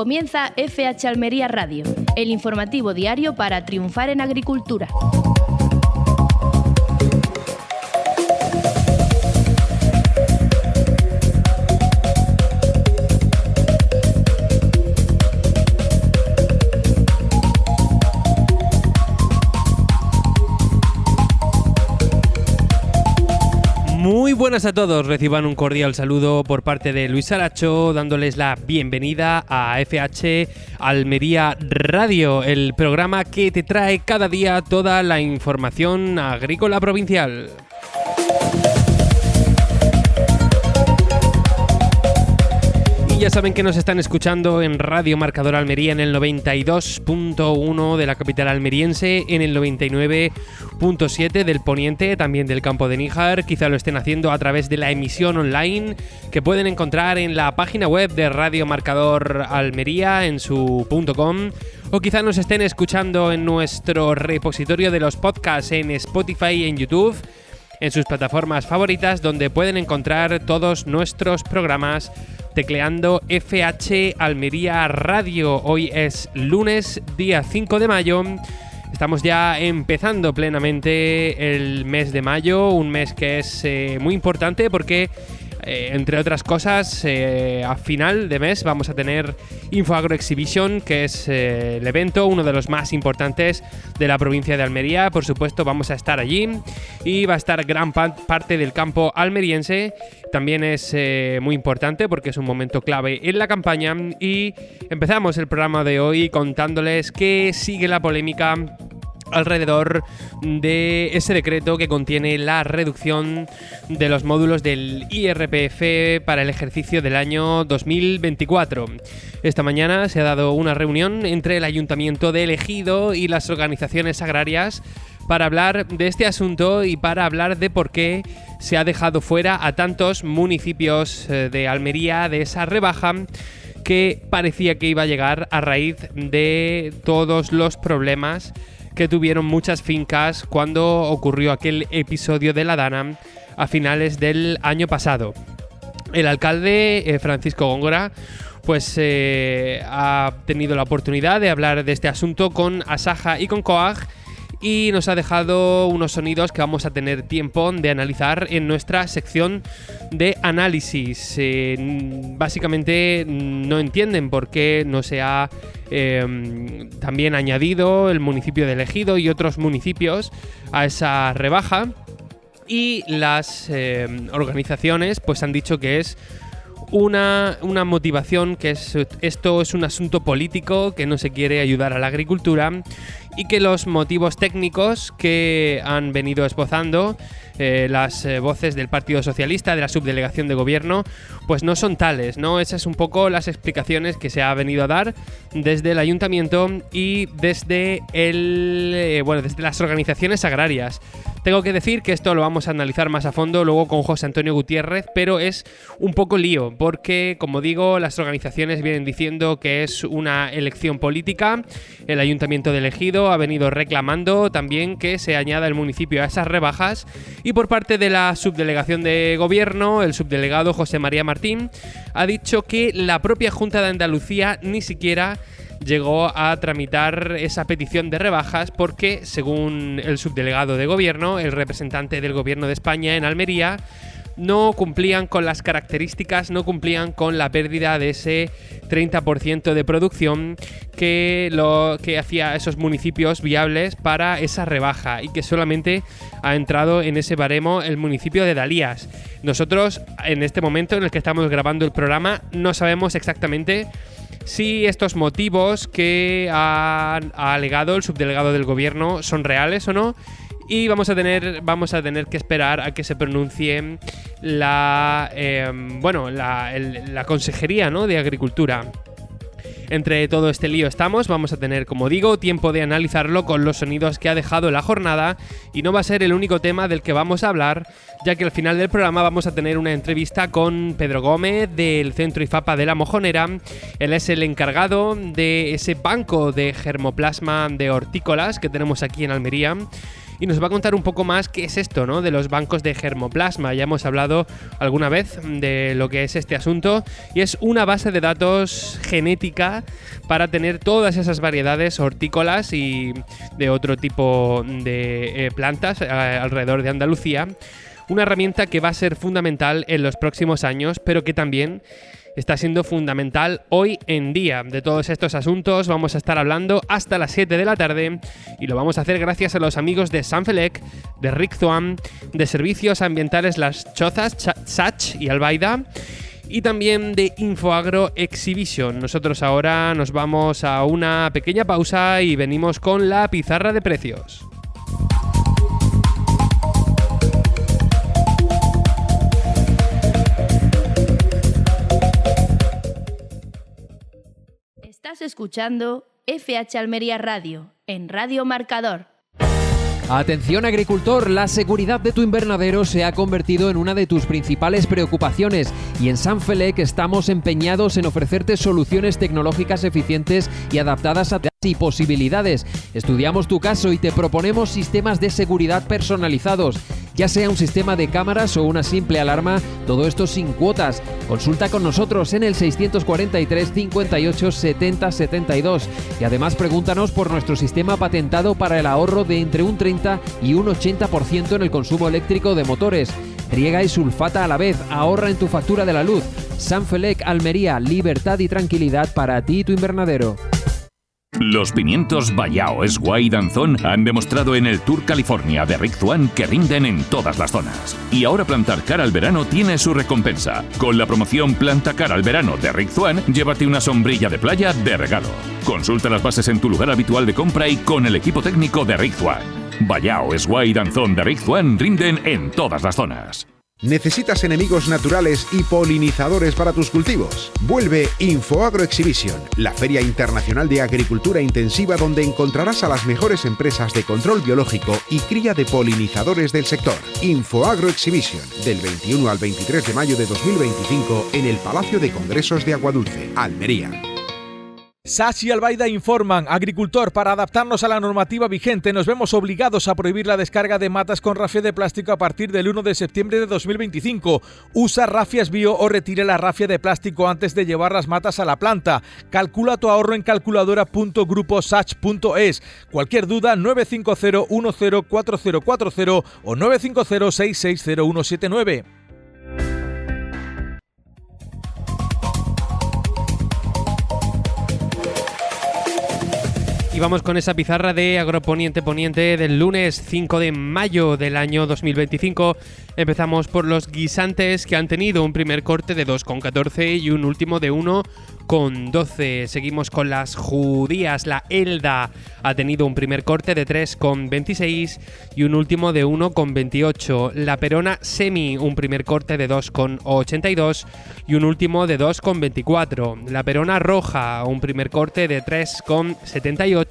Comienza FH Almería Radio, el informativo diario para triunfar en agricultura. Muy buenas a todos, reciban un cordial saludo por parte de Luis Aracho, dándoles la bienvenida a FH Almería Radio, el programa que te trae cada día toda la información agrícola provincial. Ya saben que nos están escuchando en Radio Marcador Almería en el 92.1 de la capital almeriense, en el 99.7 del poniente, también del campo de Níjar. Quizá lo estén haciendo a través de la emisión online que pueden encontrar en la página web de Radio Marcador Almería en su .com, o quizá nos estén escuchando en nuestro repositorio de los podcasts en Spotify y en YouTube, en sus plataformas favoritas, donde pueden encontrar todos nuestros programas tecleando FH Almería Radio. Hoy es lunes, día 5 de mayo. Estamos ya empezando plenamente el mes de mayo, un mes que es muy importante porque entre otras cosas, a final de mes vamos a tener InfoAgro Exhibition, que es el evento, uno de los más importantes de la provincia de Almería. Por supuesto, vamos a estar allí y va a estar gran parte del campo almeriense. También es muy importante porque es un momento clave en la campaña. Y empezamos el programa de hoy contándoles que sigue la polémica alrededor de ese decreto que contiene la reducción de los módulos del IRPF para el ejercicio del año 2024. Esta mañana se ha dado una reunión entre el Ayuntamiento de Ejido y las organizaciones agrarias para hablar de este asunto y para hablar de por qué se ha dejado fuera a tantos municipios de Almería de esa rebaja que parecía que iba a llegar a raíz de todos los problemas que tuvieron muchas fincas cuando ocurrió aquel episodio de la Dana a finales del año pasado. El alcalde Francisco Góngora pues ha tenido la oportunidad de hablar de este asunto con Asaja y con COAG y nos ha dejado unos sonidos que vamos a tener tiempo de analizar en nuestra sección de análisis. Básicamente no entienden por qué no se ha también añadido el municipio de Ejido y otros municipios a esa rebaja, y las organizaciones pues han dicho que es una motivación, que esto es un asunto político, que no se quiere ayudar a la agricultura y que los motivos técnicos que han venido esbozando las voces del Partido Socialista, de la subdelegación de gobierno, pues no son tales, ¿no? Esas son un poco las explicaciones que se ha venido a dar desde el ayuntamiento y desde desde las organizaciones agrarias. Tengo que decir que esto lo vamos a analizar más a fondo luego con José Antonio Gutiérrez, pero es un poco lío porque, como digo, las organizaciones vienen diciendo que es una elección política. El Ayuntamiento de Ejido ha venido reclamando también que se añada el municipio a esas rebajas, y por parte de la subdelegación de gobierno, el subdelegado José María Martín ha dicho que la propia Junta de Andalucía ni siquiera llegó a tramitar esa petición de rebajas porque, según el subdelegado de gobierno, el representante del gobierno de España en Almería, no cumplían con las características, no cumplían con la pérdida de ese 30% de producción que hacía esos municipios viables para esa rebaja, y que solamente ha entrado en ese baremo el municipio de Dalías. Nosotros, en este momento en el que estamos grabando el programa, no sabemos exactamente si estos motivos que ha alegado el subdelegado del gobierno son reales o no, y vamos a tener que esperar a que se pronuncie la Consejería, ¿no?, de Agricultura. Entre todo este lío vamos a tener, como digo, tiempo de analizarlo con los sonidos que ha dejado la jornada, y no va a ser el único tema del que vamos a hablar, ya que al final del programa vamos a tener una entrevista con Pedro Gómez del Centro IFAPA de La Mojonera. Él es el encargado de ese banco de germoplasma de hortícolas que tenemos aquí en Almería, y nos va a contar un poco más qué es esto, ¿no?, de los bancos de germoplasma. Ya hemos hablado alguna vez de lo que es este asunto, y es una base de datos genética para tener todas esas variedades hortícolas y de otro tipo de plantas alrededor de Andalucía. Una herramienta que va a ser fundamental en los próximos años, pero que también está siendo fundamental hoy en día. De todos estos asuntos vamos a estar hablando hasta las 7 de la tarde, y lo vamos a hacer gracias a los amigos de Sanfelec, de Riczuan, de Servicios Ambientales Las Chozas, Sach y Albaida, y también de Infoagro Exhibition. Nosotros ahora nos vamos a una pequeña pausa y venimos con la pizarra de precios. Estás escuchando FH Almería Radio en Radio Marcador. Atención agricultor, la seguridad de tu invernadero se ha convertido en una de tus principales preocupaciones, y en Sanfelec estamos empeñados en ofrecerte soluciones tecnológicas eficientes y adaptadas a tus y posibilidades. Estudiamos tu caso y te proponemos sistemas de seguridad personalizados, ya sea un sistema de cámaras o una simple alarma, todo esto sin cuotas. Consulta con nosotros en el 643 58 70 72 y además pregúntanos por nuestro sistema patentado para el ahorro de entre un 30 y un 80% en el consumo eléctrico de motores. Riega y sulfata a la vez, ahorra en tu factura de la luz. Sanfelec Almería, libertad y tranquilidad para ti y tu invernadero. Los pimientos Vallao Esguay y Danzón han demostrado en el Tour California de Riczuan que rinden en todas las zonas. Y ahora plantar cara al verano tiene su recompensa. Con la promoción Planta cara al verano de Riczuan, llévate una sombrilla de playa de regalo. Consulta las bases en tu lugar habitual de compra y con el equipo técnico de Riczuan. Vallao Esguay y Danzón de Riczuan rinden en todas las zonas. ¿Necesitas enemigos naturales y polinizadores para tus cultivos? Vuelve Infoagro Exhibition, la feria internacional de agricultura intensiva donde encontrarás a las mejores empresas de control biológico y cría de polinizadores del sector. Infoagro Exhibition, del 21 al 23 de mayo de 2025 en el Palacio de Congresos de Aguadulce, Almería. Sach y Albaida informan: agricultor, para adaptarnos a la normativa vigente nos vemos obligados a prohibir la descarga de matas con rafia de plástico a partir del 1 de septiembre de 2025. Usa rafias bio o retire la rafia de plástico antes de llevar las matas a la planta. Calcula tu ahorro en calculadora.gruposach.es. Cualquier duda 950 10 4040 o 950 660179. Y vamos con esa pizarra de Agroponiente Poniente del lunes 5 de mayo del año 2025. Empezamos por los guisantes, que han tenido un primer corte de 2,14 y un último de 1,12. Seguimos con las judías. La Elda ha tenido un primer corte de 3,26 y un último de 1,28. La Perona Semi, un primer corte de 2,82 y un último de 2,24. La Perona Roja, un primer corte de 3,78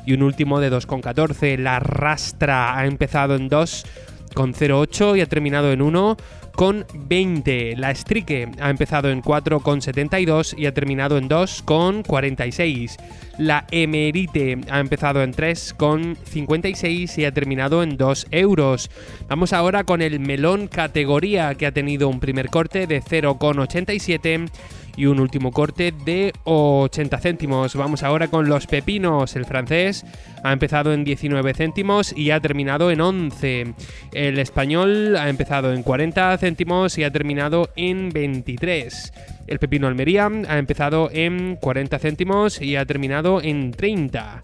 y un último de 2,14. La Rastra ha empezado en 2,08 y ha terminado en 1,20. La Strique ha empezado en 4,72 y ha terminado en 2,46. La Emerite ha empezado en 3,56 y ha terminado en 2 euros. Vamos ahora con el melón categoría, que ha tenido un primer corte de 0,87 y un último corte de 80 céntimos. Vamos ahora con los pepinos. El francés ha empezado en 19 céntimos y ha terminado en 11. El español ha empezado en 40 céntimos y ha terminado en 23. El pepino Almería ha empezado en 40 céntimos y ha terminado en 30.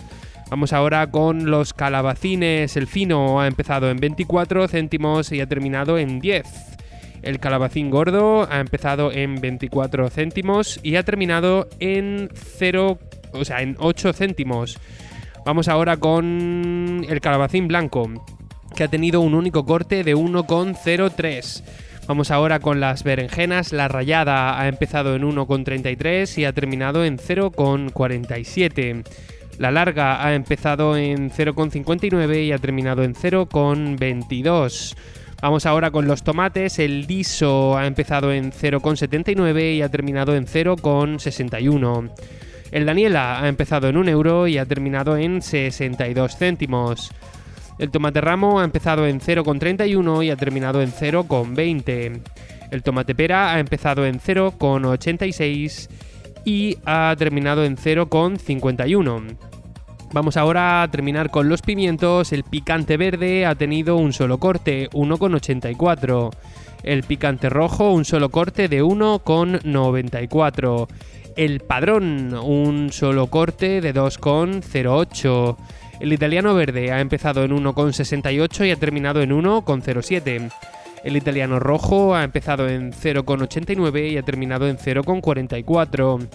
Vamos ahora con los calabacines. El fino ha empezado en 24 céntimos y ha terminado en 10. El calabacín gordo ha empezado en 24 céntimos y ha terminado en 8 céntimos. Vamos ahora con el calabacín blanco, que ha tenido un único corte de 1,03. Vamos ahora con las berenjenas. La rallada ha empezado en 1,33 y ha terminado en 0,47. La larga ha empezado en 0,59 y ha terminado en 0,22. Vamos ahora con los tomates. El liso ha empezado en 0,79 y ha terminado en 0,61. El Daniela ha empezado en 1 euro y ha terminado en 62 céntimos. El tomate ramo ha empezado en 0,31 y ha terminado en 0,20. El tomate pera ha empezado en 0,86 y ha terminado en 0,51. Vamos ahora a terminar con los pimientos. El picante verde ha tenido un solo corte, 1,84. El picante rojo, un solo corte de 1,94. El padrón, un solo corte de 2,08. El italiano verde ha empezado en 1,68 y ha terminado en 1,07. El italiano rojo ha empezado en 0,89 y ha terminado en 0,44.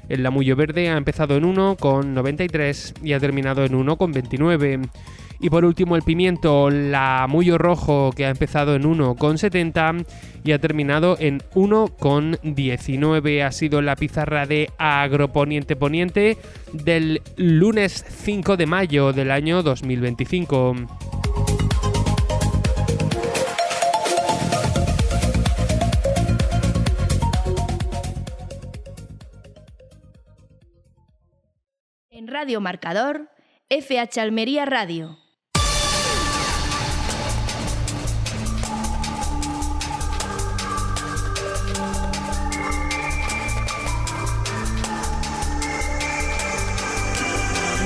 El lamullo verde ha empezado en 1,93 y ha terminado en 1,29. Y por último el pimiento lamullo rojo, que ha empezado en 1,70 y ha terminado en 1,19. Ha sido la pizarra de Agroponiente Poniente del lunes 5 de mayo del año 2025. En Radio Marcador, FH Almería Radio.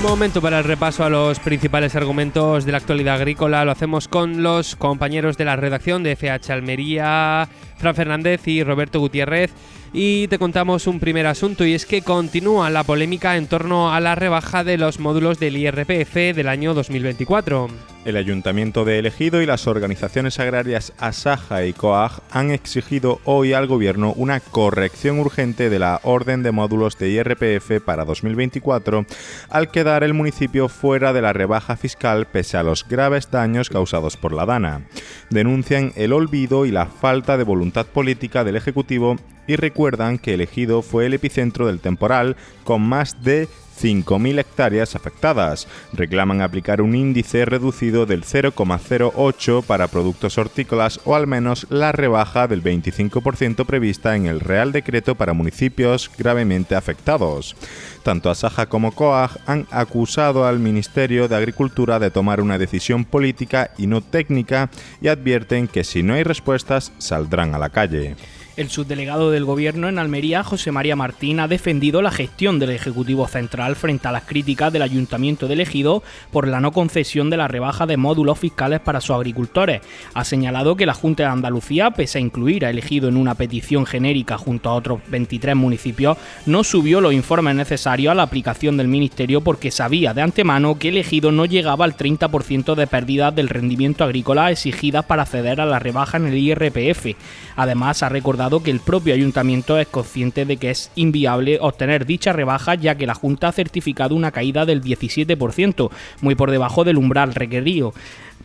Momento para el repaso a los principales argumentos de la actualidad agrícola. Lo hacemos con los compañeros de la redacción de FH Almería, Fran Fernández y Roberto Gutiérrez. Y te contamos un primer asunto, y es que continúa la polémica en torno a la rebaja de los módulos del IRPF del año 2024. El Ayuntamiento de El Ejido y las organizaciones agrarias Asaja y COAG han exigido hoy al Gobierno una corrección urgente de la orden de módulos de IRPF para 2024, al quedar el municipio fuera de la rebaja fiscal pese a los graves daños causados por la DANA. Denuncian el olvido y la falta de voluntad política del Ejecutivo y recuerdan que El Ejido fue el epicentro del temporal, con más de 5.000 hectáreas afectadas. Reclaman aplicar un índice reducido del 0,08 para productos hortícolas o al menos la rebaja del 25% prevista en el Real Decreto para municipios gravemente afectados. Tanto Asaja como COAG han acusado al Ministerio de Agricultura de tomar una decisión política y no técnica y advierten que si no hay respuestas saldrán a la calle. El subdelegado del Gobierno en Almería, José María Martín, ha defendido la gestión del Ejecutivo Central frente a las críticas del Ayuntamiento de El Ejido por la no concesión de la rebaja de módulos fiscales para sus agricultores. Ha señalado que la Junta de Andalucía, pese a incluir a El Ejido en una petición genérica junto a otros 23 municipios, no subió los informes necesarios a la aplicación del Ministerio porque sabía de antemano que El Ejido no llegaba al 30% de pérdidas del rendimiento agrícola exigidas para acceder a la rebaja en el IRPF. Además, ha recordado que el propio ayuntamiento es consciente de que es inviable obtener dicha rebaja, ya que la Junta ha certificado una caída del 17%, muy por debajo del umbral requerido.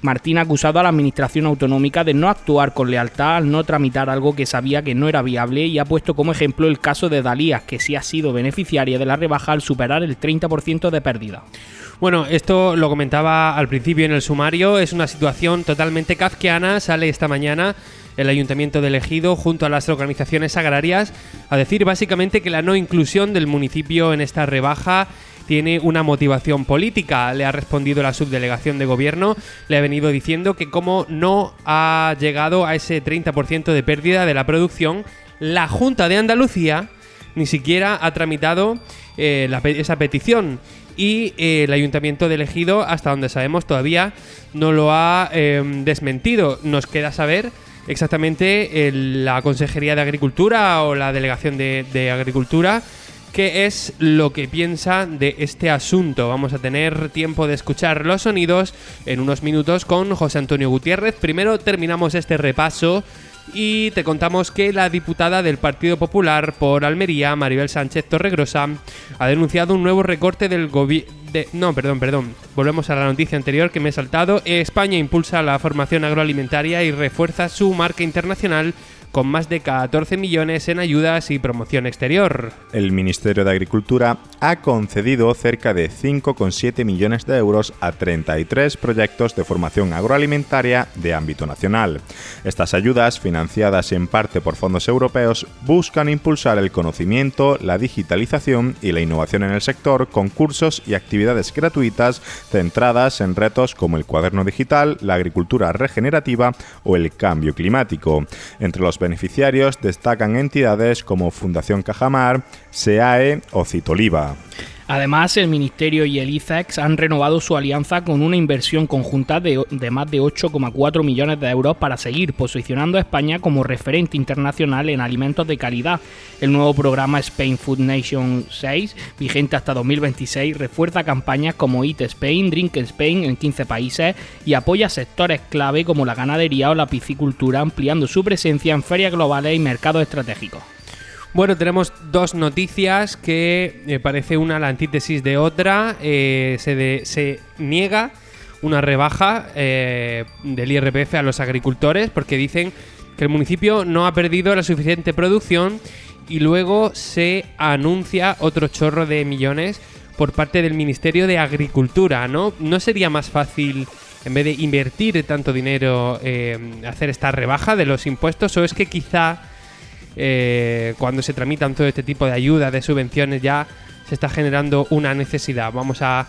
Martín ha acusado a la administración autonómica de no actuar con lealtad al no tramitar algo que sabía que no era viable y ha puesto como ejemplo el caso de Dalías, que sí ha sido beneficiaria de la rebaja al superar el 30% de pérdida. Bueno, esto lo comentaba al principio en el sumario, es una situación totalmente kafkiana. Sale esta mañana el Ayuntamiento de El Ejido junto a las organizaciones agrarias a decir básicamente que la no inclusión del municipio en esta rebaja tiene una motivación política. Le ha respondido la subdelegación de Gobierno, le ha venido diciendo que como no ha llegado a ese 30% de pérdida de la producción, la Junta de Andalucía ni siquiera ha tramitado esa petición. Y el Ayuntamiento de El Ejido, hasta donde sabemos, todavía no lo ha desmentido. Nos queda saber exactamente la Consejería de Agricultura o la Delegación de Agricultura qué es lo que piensa de este asunto. Vamos a tener tiempo de escuchar los sonidos en unos minutos con José Antonio Gutiérrez. Primero terminamos este repaso y te contamos que la diputada del Partido Popular por Almería, Maribel Sánchez Torregrosa, ha denunciado un nuevo recorte del gobierno. Volvemos a la noticia anterior que me he saltado. España impulsa la formación agroalimentaria y refuerza su marca internacional con más de 14 millones en ayudas y promoción exterior. El Ministerio de Agricultura ha concedido cerca de 5,7 millones de euros a 33 proyectos de formación agroalimentaria de ámbito nacional. Estas ayudas, financiadas en parte por fondos europeos, buscan impulsar el conocimiento, la digitalización y la innovación en el sector con cursos y actividades gratuitas centradas en retos como el cuaderno digital, la agricultura regenerativa o el cambio climático. Entre los beneficiarios destacan entidades como Fundación Cajamar, SEAE o Citoliva. Además, el Ministerio y el ICEX han renovado su alianza con una inversión conjunta de más de 8,4 millones de euros para seguir posicionando a España como referente internacional en alimentos de calidad. El nuevo programa Spain Food Nation 6, vigente hasta 2026, refuerza campañas como Eat Spain, Drink Spain en 15 países y apoya sectores clave como la ganadería o la piscicultura, ampliando su presencia en ferias globales y mercados estratégicos. Bueno, tenemos dos noticias que parece una la antítesis de otra. Se niega una rebaja del IRPF a los agricultores porque dicen que el municipio no ha perdido la suficiente producción y luego se anuncia otro chorro de millones por parte del Ministerio de Agricultura, ¿no? ¿No sería más fácil, en vez de invertir tanto dinero, hacer esta rebaja de los impuestos? ¿O es que quizá cuando se tramitan todo este tipo de ayudas, de subvenciones, ya se está generando una necesidad? Vamos a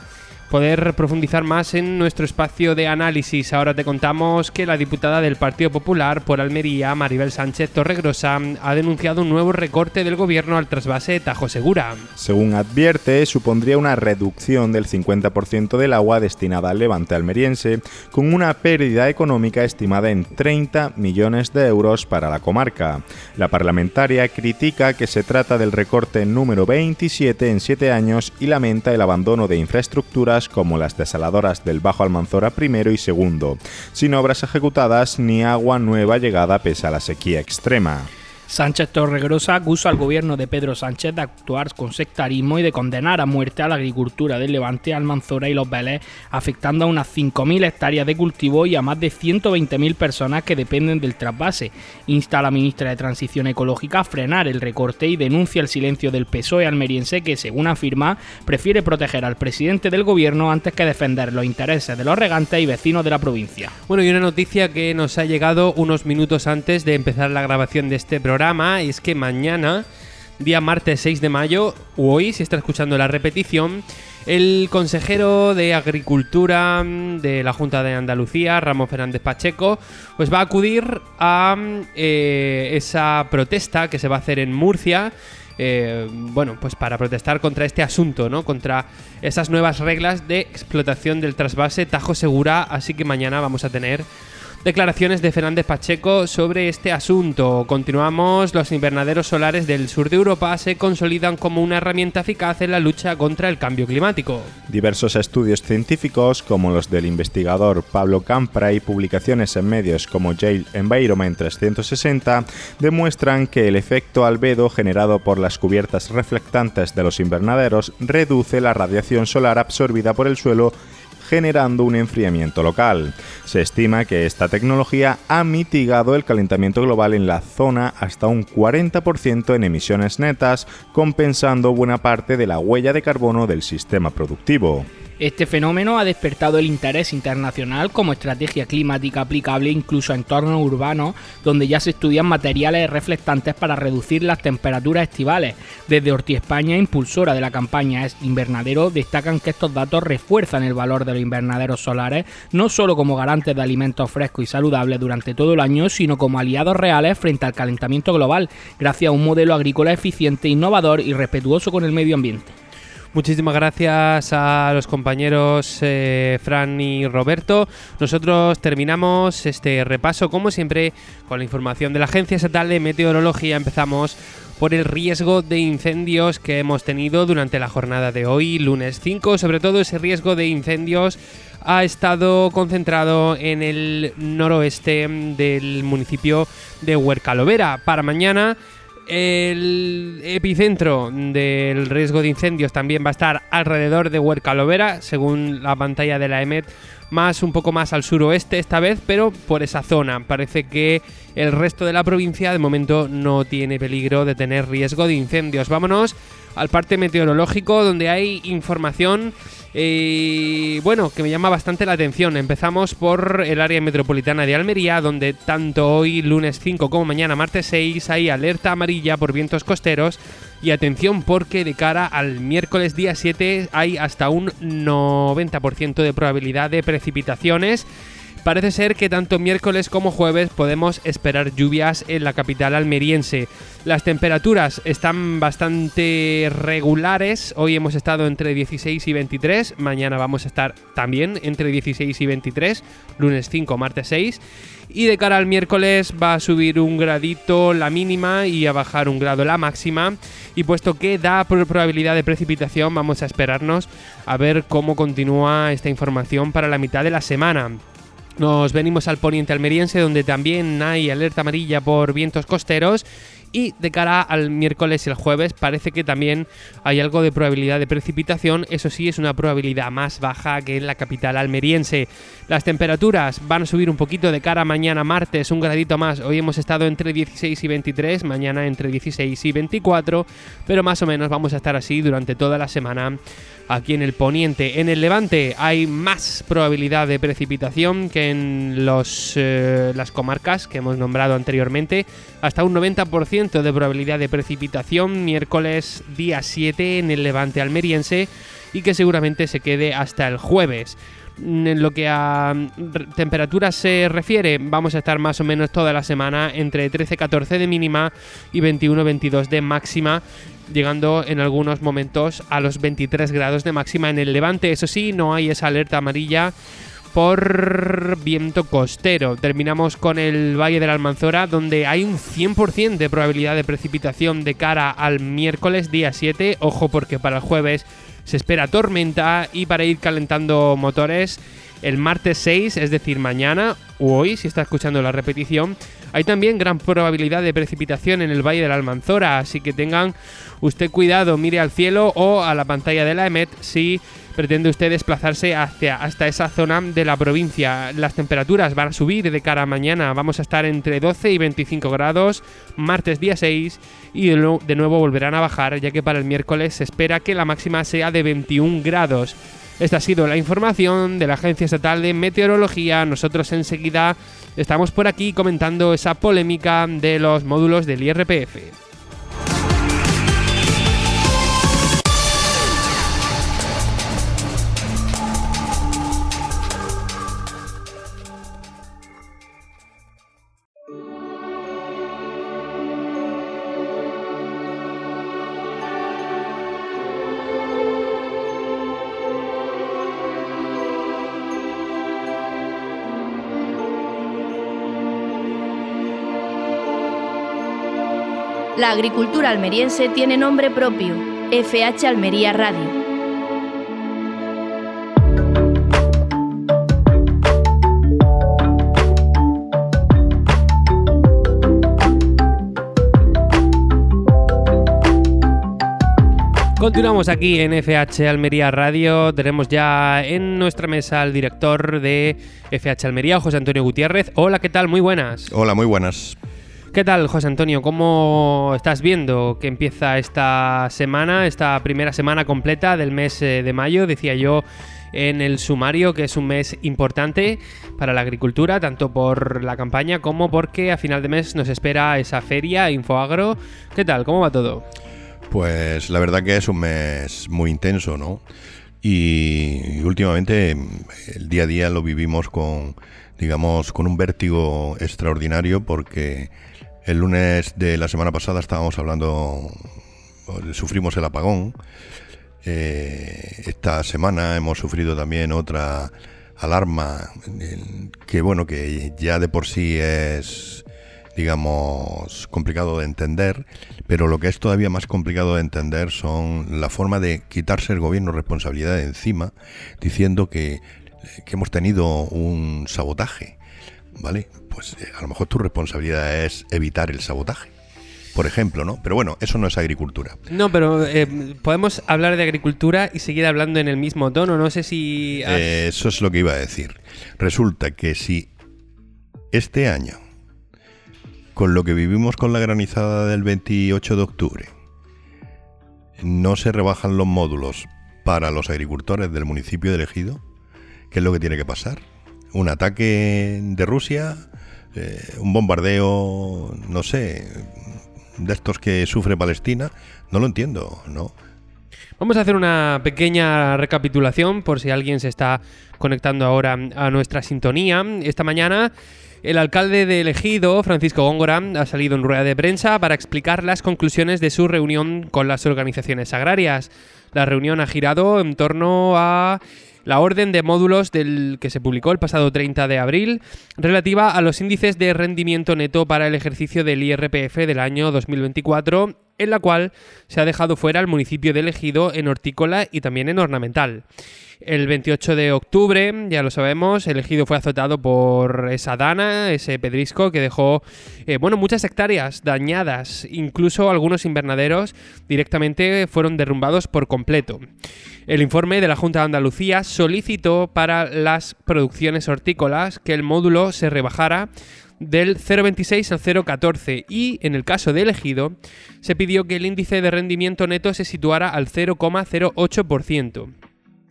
poder profundizar más en nuestro espacio de análisis. Ahora te contamos que la diputada del Partido Popular por Almería, Maribel Sánchez Torregrosa, ha denunciado un nuevo recorte del gobierno al trasvase Tajo Segura. Según advierte, supondría una reducción del 50% del agua destinada al levante almeriense, con una pérdida económica estimada en 30 millones de euros para la comarca. La parlamentaria critica que se trata del recorte número 27 en 7 años y lamenta el abandono de infraestructuras como las desaladoras del Bajo Almanzora I y II, sin obras ejecutadas ni agua nueva llegada pese a la sequía extrema. Sánchez Torregrosa acusa al gobierno de Pedro Sánchez de actuar con sectarismo y de condenar a muerte a la agricultura del Levante, Almanzora y Los Vélez, afectando a unas 5.000 hectáreas de cultivo y a más de 120.000 personas que dependen del trasvase. Insta a la ministra de Transición Ecológica a frenar el recorte y denuncia el silencio del PSOE almeriense que, según afirma, prefiere proteger al presidente del gobierno antes que defender los intereses de los regantes y vecinos de la provincia. Bueno, y una noticia que nos ha llegado unos minutos antes de empezar la grabación de este programa es que mañana, día martes 6 de mayo, o hoy, si está escuchando la repetición, el consejero de Agricultura de la Junta de Andalucía, Ramón Fernández Pacheco, pues va a acudir a esa protesta que se va a hacer en Murcia, pues para protestar contra este asunto, ¿no? Contra esas nuevas reglas de explotación del trasvase Tajo Segura, así que mañana vamos a tener declaraciones de Fernández Pacheco sobre este asunto. Continuamos. Los invernaderos solares del sur de Europa se consolidan como una herramienta eficaz en la lucha contra el cambio climático. Diversos estudios científicos, como los del investigador Pablo Campra y publicaciones en medios como Yale Environment 360, demuestran que el efecto albedo generado por las cubiertas reflectantes de los invernaderos reduce la radiación solar absorbida por el suelo, generando un enfriamiento local. Se estima que esta tecnología ha mitigado el calentamiento global en la zona hasta un 40% en emisiones netas, compensando buena parte de la huella de carbono del sistema productivo. Este fenómeno ha despertado el interés internacional como estrategia climática aplicable incluso a entornos urbanos, donde ya se estudian materiales reflectantes para reducir las temperaturas estivales. Desde Horti España, impulsora de la campaña Invernadero, destacan que estos datos refuerzan el valor de los invernaderos solares, no solo como garantes de alimentos frescos y saludables durante todo el año, sino como aliados reales frente al calentamiento global, gracias a un modelo agrícola eficiente, innovador y respetuoso con el medio ambiente. Muchísimas gracias a los compañeros Fran y Roberto. Nosotros terminamos este repaso, como siempre, con la información de la Agencia Estatal de Meteorología. Empezamos por el riesgo de incendios que hemos tenido durante la jornada de hoy, lunes 5. Sobre todo ese riesgo de incendios ha estado concentrado en el noroeste del municipio de Huercalovera. Para mañana El epicentro del riesgo de incendios también va a estar alrededor de Huerca-Lovera, según la pantalla de la EMET, un poco más al suroeste esta vez, pero por esa zona. Parece que el resto de la provincia de momento no tiene peligro de tener riesgo de incendios. Vámonos al parte meteorológico, donde hay información que me llama bastante la atención. Empezamos por el área metropolitana de Almería, donde tanto hoy lunes 5 como mañana martes 6 hay alerta amarilla por vientos costeros. Y atención, porque de cara al miércoles día 7 hay hasta un 90% de probabilidad de precipitaciones. Parece ser que tanto miércoles como jueves podemos esperar lluvias en la capital almeriense. Las temperaturas están bastante regulares. Hoy hemos estado entre 16 y 23. Mañana vamos a estar también entre 16 y 23. Lunes 5, martes 6. Y de cara al miércoles va a subir un gradito la mínima y a bajar un grado la máxima. Y puesto que da probabilidad de precipitación, vamos a esperarnos a ver cómo continúa esta información para la mitad de la semana. Nos venimos al poniente almeriense, donde también hay alerta amarilla por vientos costeros. Y de cara al miércoles y el jueves parece que también hay algo de probabilidad de precipitación. Eso sí, es una probabilidad más baja que en la capital almeriense. Las temperaturas van a subir un poquito de cara a mañana martes, un gradito más. Hoy hemos estado entre 16 y 23, mañana entre 16 y 24, pero más o menos vamos a estar así durante toda la semana aquí en el poniente. En el levante hay más probabilidad de precipitación que en las comarcas que hemos nombrado anteriormente. Hasta un 90% de probabilidad de precipitación miércoles día 7 en el levante almeriense, y que seguramente se quede hasta el jueves. En lo que a temperaturas se refiere, vamos a estar más o menos toda la semana entre 13-14 de mínima y 21-22 de máxima, llegando en algunos momentos a los 23 grados de máxima en el levante. Eso sí, no hay esa alerta amarilla por viento costero. Terminamos con el Valle de la Almanzora, donde hay un 100% de probabilidad de precipitación de cara al miércoles día 7. Ojo, porque para el jueves se espera tormenta, y para ir calentando motores, el martes 6, es decir, mañana o hoy, si está escuchando la repetición, hay también gran probabilidad de precipitación en el Valle de la Almanzora, así que tengan usted cuidado, mire al cielo o a la pantalla de la EMET si pretende usted desplazarse hasta esa zona de la provincia. Las temperaturas van a subir de cara a mañana, vamos a estar entre 12 y 25 grados, martes día 6, y de nuevo volverán a bajar, ya que para el miércoles se espera que la máxima sea de 21 grados. Esta ha sido la información de la Agencia Estatal de Meteorología. Nosotros enseguida estamos por aquí comentando esa polémica de los módulos del IRPF. La agricultura almeriense tiene nombre propio, FH Almería Radio. Continuamos aquí en FH Almería Radio. Tenemos ya en nuestra mesa al director de FH Almería, José Antonio Gutiérrez. Hola, ¿qué tal? Muy buenas. Hola, muy buenas. ¿Qué tal, José Antonio? ¿Cómo estás viendo que empieza esta semana, esta primera semana completa del mes de mayo? Decía yo en el sumario que es un mes importante para la agricultura, tanto por la campaña como porque a final de mes nos espera esa feria Infoagro. ¿Qué tal? ¿Cómo va todo? Pues la verdad que es un mes muy intenso, ¿no? Y últimamente el día a día lo vivimos con un vértigo extraordinario, porque el lunes de la semana pasada sufrimos el apagón. Esta semana hemos sufrido también otra alarma que ya de por sí es, complicado de entender, pero lo que es todavía más complicado de entender son la forma de quitarse el gobierno responsabilidad de encima, diciendo que hemos tenido un sabotaje, ¿vale? Pues a lo mejor tu responsabilidad es evitar el sabotaje. por ejemplo, ¿no? Pero bueno, eso no es agricultura. No, pero podemos hablar de agricultura y seguir hablando en el mismo tono. No sé si... Eso es lo que iba a decir. Resulta que si este año, con lo que vivimos con la granizada del 28 de octubre, no se rebajan los módulos para los agricultores del municipio de Ejido, ¿qué es lo que tiene que pasar? ¿Un ataque de Rusia? ¿Un bombardeo, no sé, de estos que sufre Palestina? No lo entiendo, ¿no? Vamos a hacer una pequeña recapitulación por si alguien se está conectando ahora a nuestra sintonía. Esta mañana el alcalde de Ejido, Francisco Góngora, ha salido en rueda de prensa para explicar las conclusiones de su reunión con las organizaciones agrarias. La reunión ha girado en torno a la orden de módulos que se publicó el pasado 30 de abril, relativa a los índices de rendimiento neto para el ejercicio del IRPF del año 2024, en la cual se ha dejado fuera al municipio de Ejido en hortícola y también en ornamental. El 28 de octubre, ya lo sabemos, el Ejido fue azotado por esa dana, ese pedrisco que dejó muchas hectáreas dañadas, incluso algunos invernaderos directamente fueron derrumbados por completo. El informe de la Junta de Andalucía solicitó para las producciones hortícolas que el módulo se rebajara del 0,26 al 0,14 y, en el caso de Ejido, se pidió que el índice de rendimiento neto se situara al 0,08%.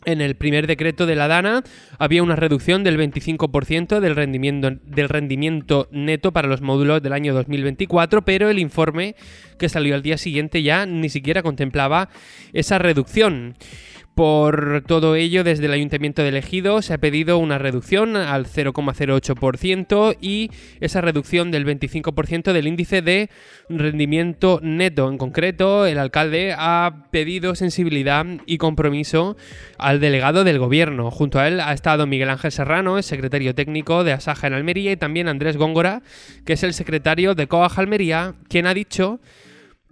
En el primer decreto de la DANA había una reducción del 25% del rendimiento neto para los módulos del año 2024, pero el informe que salió al día siguiente ya ni siquiera contemplaba esa reducción. Por todo ello, desde el Ayuntamiento de Ejido se ha pedido una reducción al 0,08% y esa reducción del 25% del índice de rendimiento neto. En concreto, el alcalde ha pedido sensibilidad y compromiso al delegado del Gobierno. Junto a él ha estado Miguel Ángel Serrano, el secretario técnico de Asaja en Almería, y también Andrés Góngora, que es el secretario de COAG Almería, quien ha dicho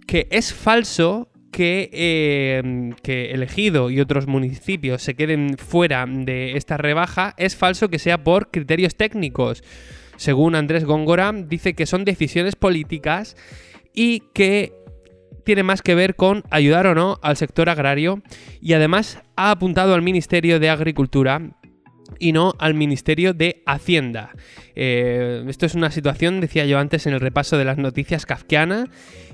que es falso que el Ejido y otros municipios se queden fuera de esta rebaja. Es falso que sea por criterios técnicos. Según Andrés Góngora, dice que son decisiones políticas y que tiene más que ver con ayudar o no al sector agrario, y además ha apuntado al Ministerio de Agricultura y no al Ministerio de Hacienda. Esto es una situación, decía yo antes, en el repaso de las noticias, kafkiana.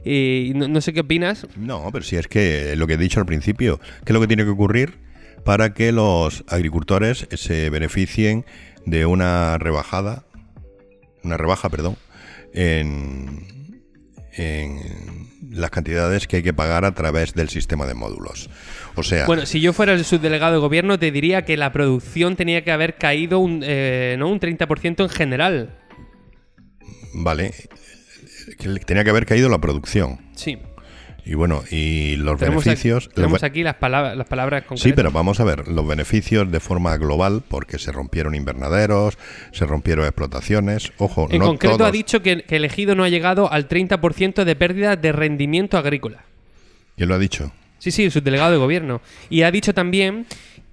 No sé qué opinas. No, pero si es que lo que he dicho al principio, ¿qué es lo que tiene que ocurrir para que los agricultores se beneficien de una rebaja, en las cantidades que hay que pagar a través del sistema de módulos? O sea... Bueno, si yo fuera el subdelegado de gobierno, te diría que la producción tenía que haber caído un 30% en general. Vale, que tenía que haber caído la producción. Sí. Y bueno, y los beneficios... Tenemos aquí las palabras concretas. Sí, pero vamos a ver, los beneficios de forma global, porque se rompieron invernaderos, se rompieron explotaciones, ojo, en no concreto todos... ha dicho que el Ejido no ha llegado al 30% de pérdida de rendimiento agrícola. ¿Quién lo ha dicho? Sí, el subdelegado de gobierno. Y ha dicho también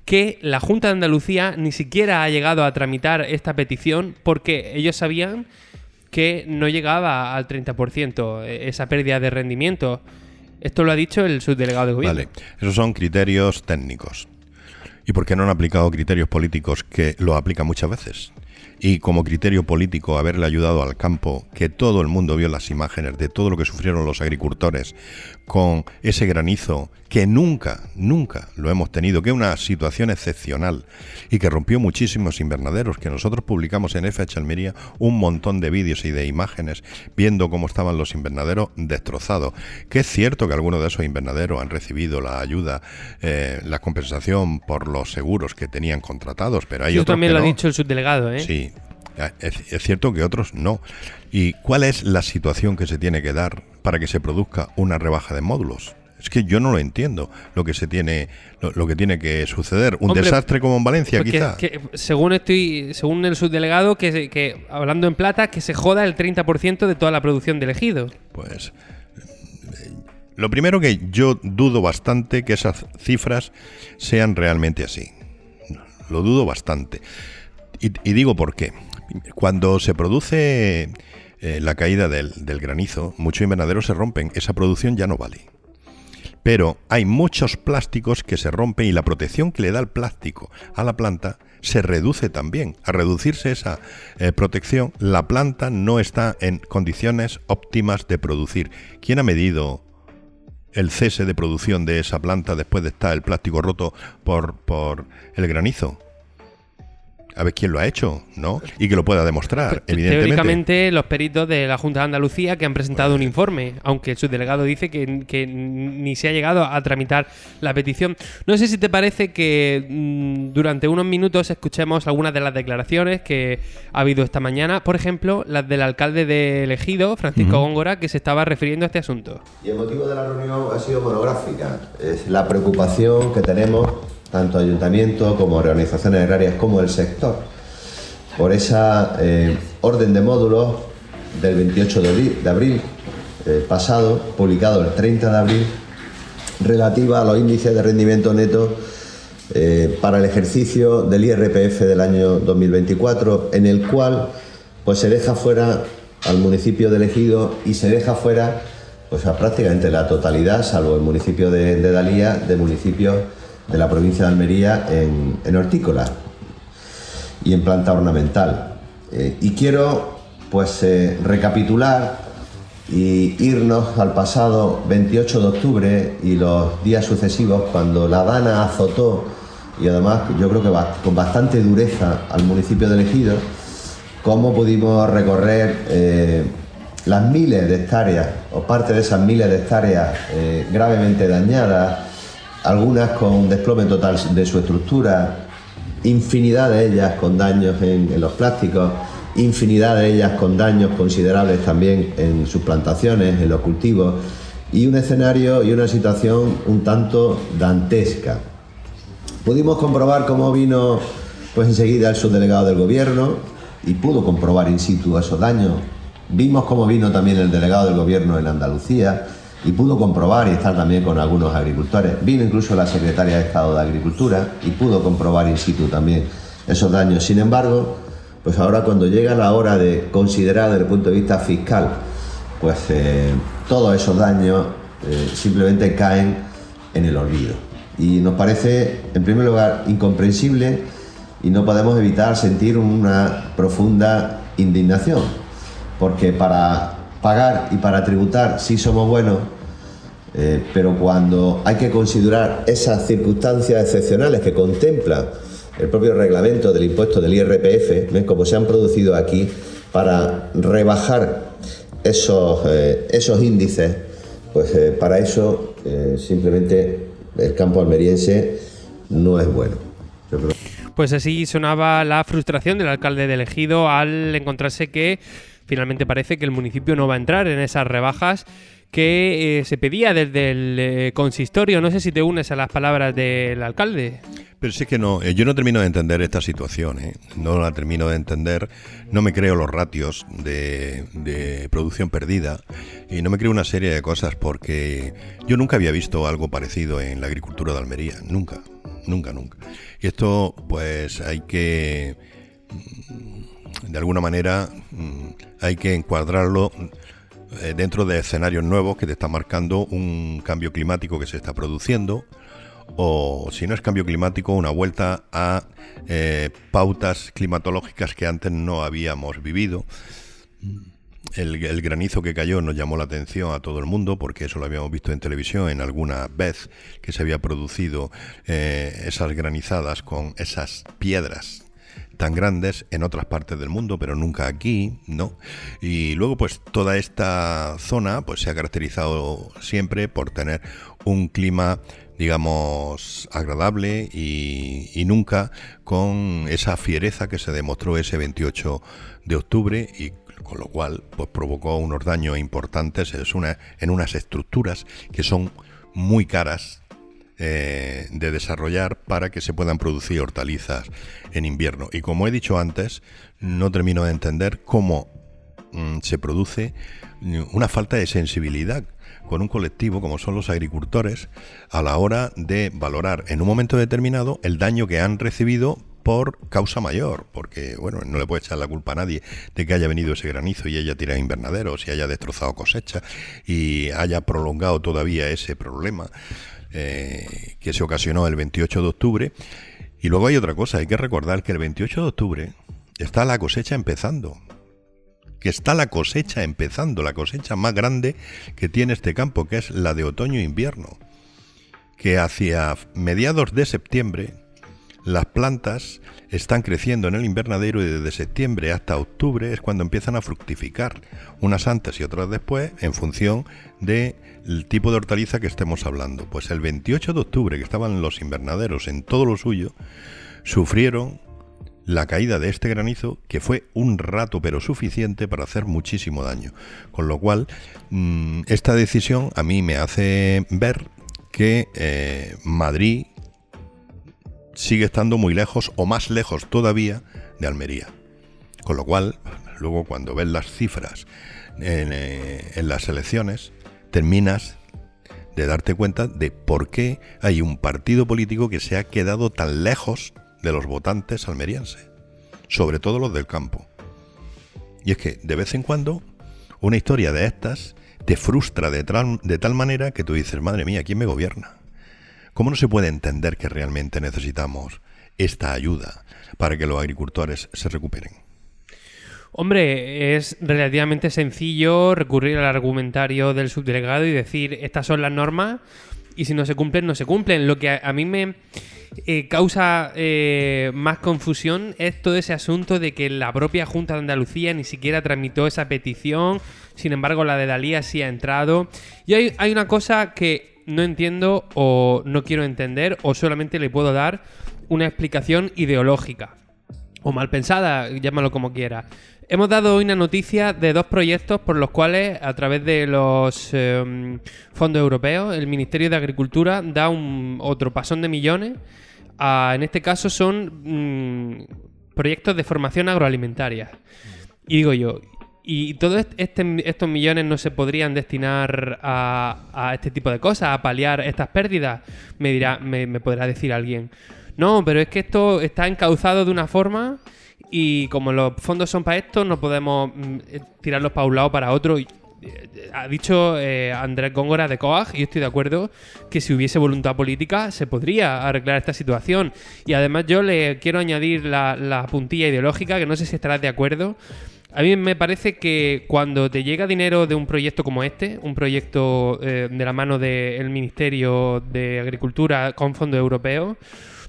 que la Junta de Andalucía ni siquiera ha llegado a tramitar esta petición porque ellos sabían que no llegaba al 30% esa pérdida de rendimiento. Esto lo ha dicho el subdelegado de gobierno. Vale, esos son criterios técnicos. ¿Y por qué no han aplicado criterios políticos que lo aplican muchas veces? Y como criterio político haberle ayudado al campo, que todo el mundo vio las imágenes de todo lo que sufrieron los agricultores con ese granizo que nunca lo hemos tenido, que es una situación excepcional y que rompió muchísimos invernaderos, que nosotros publicamos en FH Almería un montón de vídeos y de imágenes viendo cómo estaban los invernaderos destrozados. Que es cierto que algunos de esos invernaderos han recibido la ayuda, la compensación por los seguros que tenían contratados, pero hay otros también que lo no. ha dicho el subdelegado, ¿eh? Sí, es cierto que otros no. ¿Y cuál es la situación que se tiene que dar para que se produzca una rebaja de módulos? Es que yo no lo entiendo lo que tiene que suceder. Un desastre como en Valencia, quizá. Según el subdelegado, que hablando en plata, que se joda el 30% de toda la producción del Ejido. Pues lo primero, que yo dudo bastante que esas cifras sean realmente así. Lo dudo bastante. Y digo por qué. Cuando se produce la caída del granizo, muchos invernaderos se rompen, esa producción ya no vale. Pero hay muchos plásticos que se rompen y la protección que le da el plástico a la planta se reduce también. Al reducirse esa protección, la planta no está en condiciones óptimas de producir. ¿Quién ha medido el cese de producción de esa planta después de estar el plástico roto por el granizo? A ver quién lo ha hecho, ¿no? Y que lo pueda demostrar, evidentemente. Teóricamente, los peritos de la Junta de Andalucía que han presentado un informe, aunque el subdelegado dice que ni se ha llegado a tramitar la petición. No sé si te parece que durante unos minutos escuchemos algunas de las declaraciones que ha habido esta mañana. Por ejemplo, las del alcalde de Ejido, Francisco Góngora, que se estaba refiriendo a este asunto. Y el motivo de la reunión ha sido monográfica. Es la preocupación que tenemos tanto ayuntamientos como organizaciones agrarias como el sector, por esa orden de módulos del 28 de abril pasado, publicado el 30 de abril, relativa a los índices de rendimiento neto para el ejercicio del IRPF del año 2024, en el cual pues se deja fuera al municipio de Ejido y se deja fuera pues a prácticamente la totalidad, salvo el municipio de Dalía, de municipios de la provincia de Almería en hortícola y en planta ornamental. Y quiero pues recapitular y irnos al pasado 28 de octubre y los días sucesivos, cuando la Dana azotó, y además yo creo que con bastante dureza, al municipio de Ejido, cómo pudimos recorrer las miles de hectáreas o parte de esas miles de hectáreas gravemente dañadas, algunas con desplome total de su estructura, infinidad de ellas con daños en los plásticos, infinidad de ellas con daños considerables también en sus plantaciones, en los cultivos, y un escenario y una situación un tanto dantesca. Pudimos comprobar cómo vino pues enseguida el subdelegado del gobierno y pudo comprobar in situ esos daños. Vimos cómo vino también el delegado del gobierno en Andalucía y pudo comprobar y estar también con algunos agricultores. Vino incluso la secretaria de Estado de Agricultura y pudo comprobar in situ también esos daños. Sin embargo, pues ahora cuando llega la hora de considerar desde el punto de vista fiscal, pues todos esos daños simplemente caen en el olvido. Y nos parece, en primer lugar, incomprensible y no podemos evitar sentir una profunda indignación, porque para pagar y para tributar sí somos buenos, pero cuando hay que considerar esas circunstancias excepcionales que contempla el propio reglamento del impuesto del IRPF, como se han producido aquí, para rebajar esos índices, pues para eso simplemente el campo almeriense no es bueno. Yo creo. Pues así sonaba la frustración del alcalde de Ejido al encontrarse que finalmente parece que el municipio no va a entrar en esas rebajas que se pedía desde el consistorio. No sé si te unes a las palabras del alcalde. Pero sí que no, yo no termino de entender esta situación, no la termino de entender, no me creo los ratios de producción perdida y no me creo una serie de cosas, porque yo nunca había visto algo parecido en la agricultura de Almería, nunca. Y esto pues hay que, de alguna manera, hay que encuadrarlo dentro de escenarios nuevos que te está marcando un cambio climático que se está produciendo, o si no es cambio climático, una vuelta a pautas climatológicas que antes no habíamos vivido. El granizo que cayó nos llamó la atención a todo el mundo, porque eso lo habíamos visto en televisión en alguna vez que se había producido esas granizadas con esas piedras tan grandes en otras partes del mundo, pero nunca aquí, ¿no? Y luego pues toda esta zona pues se ha caracterizado siempre por tener un clima, digamos, agradable y nunca con esa fiereza que se demostró ese 28 de octubre, y con lo cual pues provocó unos daños importantes en unas estructuras que son muy caras de desarrollar para que se puedan producir hortalizas en invierno. Y como he dicho antes, no termino de entender cómo se produce una falta de sensibilidad con un colectivo como son los agricultores a la hora de valorar en un momento determinado el daño que han recibido por causa mayor, porque bueno, no le puede echar la culpa a nadie de que haya venido ese granizo y haya tirado invernaderos y haya destrozado cosechas y haya prolongado todavía ese problema que se ocasionó el 28 de octubre. Y luego hay otra cosa, hay que recordar que el 28 de octubre está la cosecha empezando. La cosecha más grande que tiene este campo, que es la de otoño-invierno. Que hacia mediados de septiembre las plantas están creciendo en el invernadero y desde septiembre hasta octubre es cuando empiezan a fructificar, unas antes y otras después, en función del tipo de hortaliza que estemos hablando. Pues el 28 de octubre, que estaban los invernaderos en todo lo suyo, sufrieron la caída de este granizo, que fue un rato pero suficiente para hacer muchísimo daño. Con lo cual, esta decisión a mí me hace ver que Madrid sigue estando muy lejos, o más lejos todavía, de Almería. Con lo cual, luego cuando ves las cifras en las elecciones, terminas de darte cuenta de por qué hay un partido político que se ha quedado tan lejos de los votantes almerienses, sobre todo los del campo. Y es que de vez en cuando una historia de estas te frustra de tal manera que tú dices, madre mía, ¿quién me gobierna? ¿Cómo no se puede entender que realmente necesitamos esta ayuda para que los agricultores se recuperen? Hombre, es relativamente sencillo recurrir al argumentario del subdelegado y decir, estas son las normas y si no se cumplen, no se cumplen. Lo que a mí me causa más confusión es todo ese asunto de que la propia Junta de Andalucía ni siquiera tramitó esa petición, sin embargo la de Dalía sí ha entrado. Y hay una cosa que no entiendo o no quiero entender, o solamente le puedo dar una explicación ideológica o mal pensada, llámalo como quiera. Hemos dado hoy una noticia de 2 proyectos por los cuales, a través de los fondos europeos, el Ministerio de Agricultura da otro pasón de millones. En este caso son proyectos de formación agroalimentaria. Y digo yo, ¿y todos estos millones no se podrían destinar a este tipo de cosas, a paliar estas pérdidas? Me podrá decir alguien. No, pero es que esto está encauzado de una forma y como los fondos son para esto, no podemos tirarlos para un lado o para otro. Ha dicho Andrés Góngora de COAG, y yo estoy de acuerdo, que si hubiese voluntad política se podría arreglar esta situación. Y además yo le quiero añadir la puntilla ideológica, que no sé si estarás de acuerdo. A mí me parece que cuando te llega dinero de un proyecto como este, un proyecto de la mano del Ministerio de Agricultura con fondos europeos,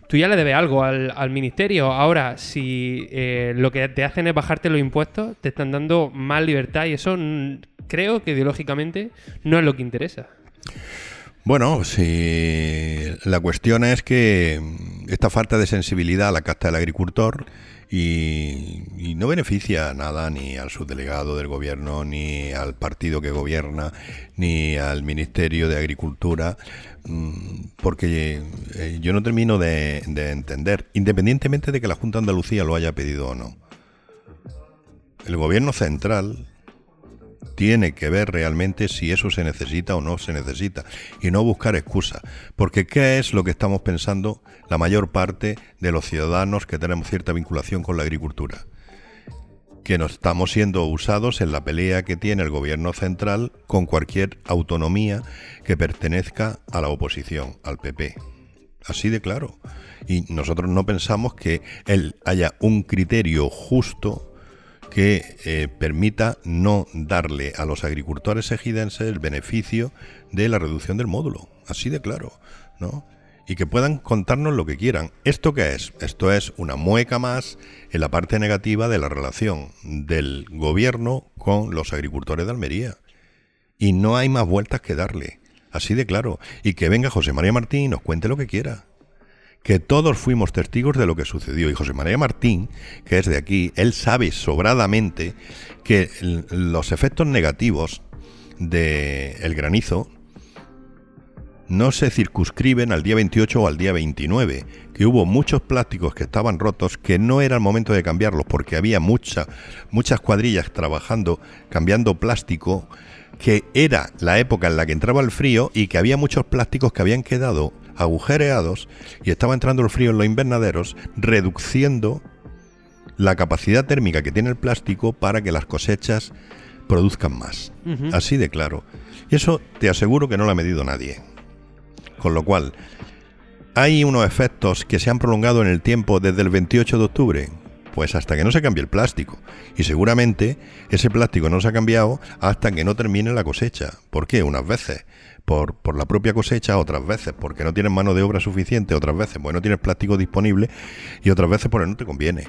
tú ya le debes algo al ministerio. Ahora, si lo que te hacen es bajarte los impuestos, te están dando más libertad y eso creo que ideológicamente no es lo que interesa. Bueno, si la cuestión es que esta falta de sensibilidad a la casta del agricultor y no beneficia nada ni al subdelegado del gobierno, ni al partido que gobierna, ni al Ministerio de Agricultura, porque yo no termino de entender, independientemente de que la Junta de Andalucía lo haya pedido o no. El gobierno central tiene que ver realmente si eso se necesita o no se necesita y no buscar excusas, porque ¿qué es lo que estamos pensando la mayor parte de los ciudadanos que tenemos cierta vinculación con la agricultura? Que nos estamos siendo usados en la pelea que tiene el gobierno central con cualquier autonomía que pertenezca a la oposición, al PP. Así de claro. Y nosotros no pensamos que haya un criterio justo que permita no darle a los agricultores ejidenses el beneficio de la reducción del módulo, así de claro, ¿no? Y que puedan contarnos lo que quieran. ¿Esto qué es? Esto es una mueca más en la parte negativa de la relación del gobierno con los agricultores de Almería. Y no hay más vueltas que darle, así de claro. Y que venga José María Martín y nos cuente lo que quiera. Que todos fuimos testigos de lo que sucedió. Y José María Martín, que es de aquí, él sabe sobradamente que los efectos negativos del granizo no se circunscriben al día 28 o al día 29, que hubo muchos plásticos que estaban rotos, que no era el momento de cambiarlos porque había muchas cuadrillas trabajando, cambiando plástico, que era la época en la que entraba el frío y que había muchos plásticos que habían quedado agujereados y estaba entrando el frío en los invernaderos, reduciendo la capacidad térmica que tiene el plástico para que las cosechas produzcan más. Así de claro. Y eso te aseguro que no lo ha medido nadie. Con lo cual, hay unos efectos que se han prolongado en el tiempo desde el 28 de octubre. Pues hasta que no se cambie el plástico. Y seguramente ese plástico no se ha cambiado hasta que no termine la cosecha. ¿Por qué? Unas veces por la propia cosecha, otras veces porque no tienes mano de obra suficiente, otras veces porque no tienes plástico disponible y otras veces porque no te conviene,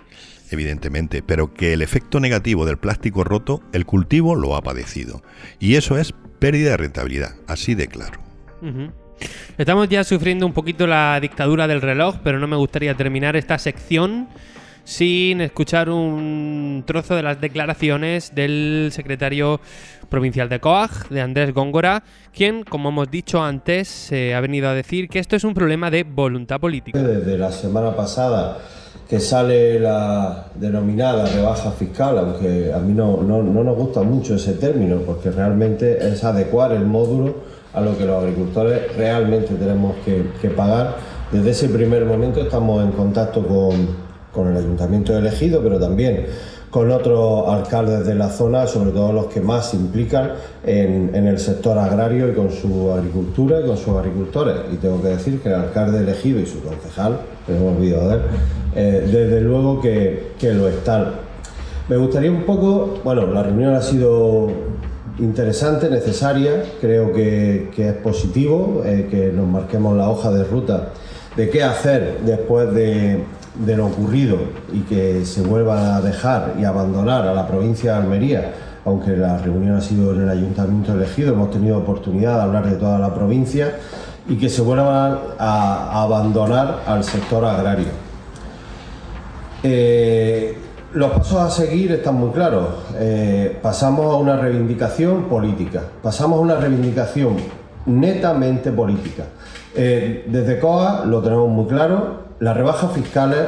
evidentemente. Pero que el efecto negativo del plástico roto, el cultivo lo ha padecido. Y eso es pérdida de rentabilidad, así de claro. Estamos ya sufriendo un poquito la dictadura del reloj, pero no me gustaría terminar esta sección sin escuchar un trozo de las declaraciones del secretario provincial de COAG, de Andrés Góngora, quien, como hemos dicho antes, ha venido a decir que esto es un problema de voluntad política. Desde la semana pasada que sale la denominada rebaja fiscal, aunque a mí no nos gusta mucho ese término, porque realmente es adecuar el módulo a lo que los agricultores realmente tenemos que pagar. Desde ese primer momento estamos en contacto con el Ayuntamiento de Ejido, pero también con otros alcaldes de la zona, sobre todo los que más se implican en el sector agrario y con su agricultura y con sus agricultores. Y tengo que decir que el alcalde de Ejido y su concejal, que no me olvido de él, desde luego que lo están. Me gustaría un poco, bueno, la reunión ha sido interesante, necesaria, creo que es positivo que nos marquemos la hoja de ruta de qué hacer después de lo ocurrido y que se vuelva a dejar y abandonar a la provincia de Almería, aunque la reunión ha sido en el Ayuntamiento de Ejido, hemos tenido oportunidad de hablar de toda la provincia, y que se vuelva a abandonar al sector agrario. Los pasos a seguir están muy claros. Pasamos a una reivindicación política, pasamos a una reivindicación netamente política. Desde COA lo tenemos muy claro. Las rebajas fiscales,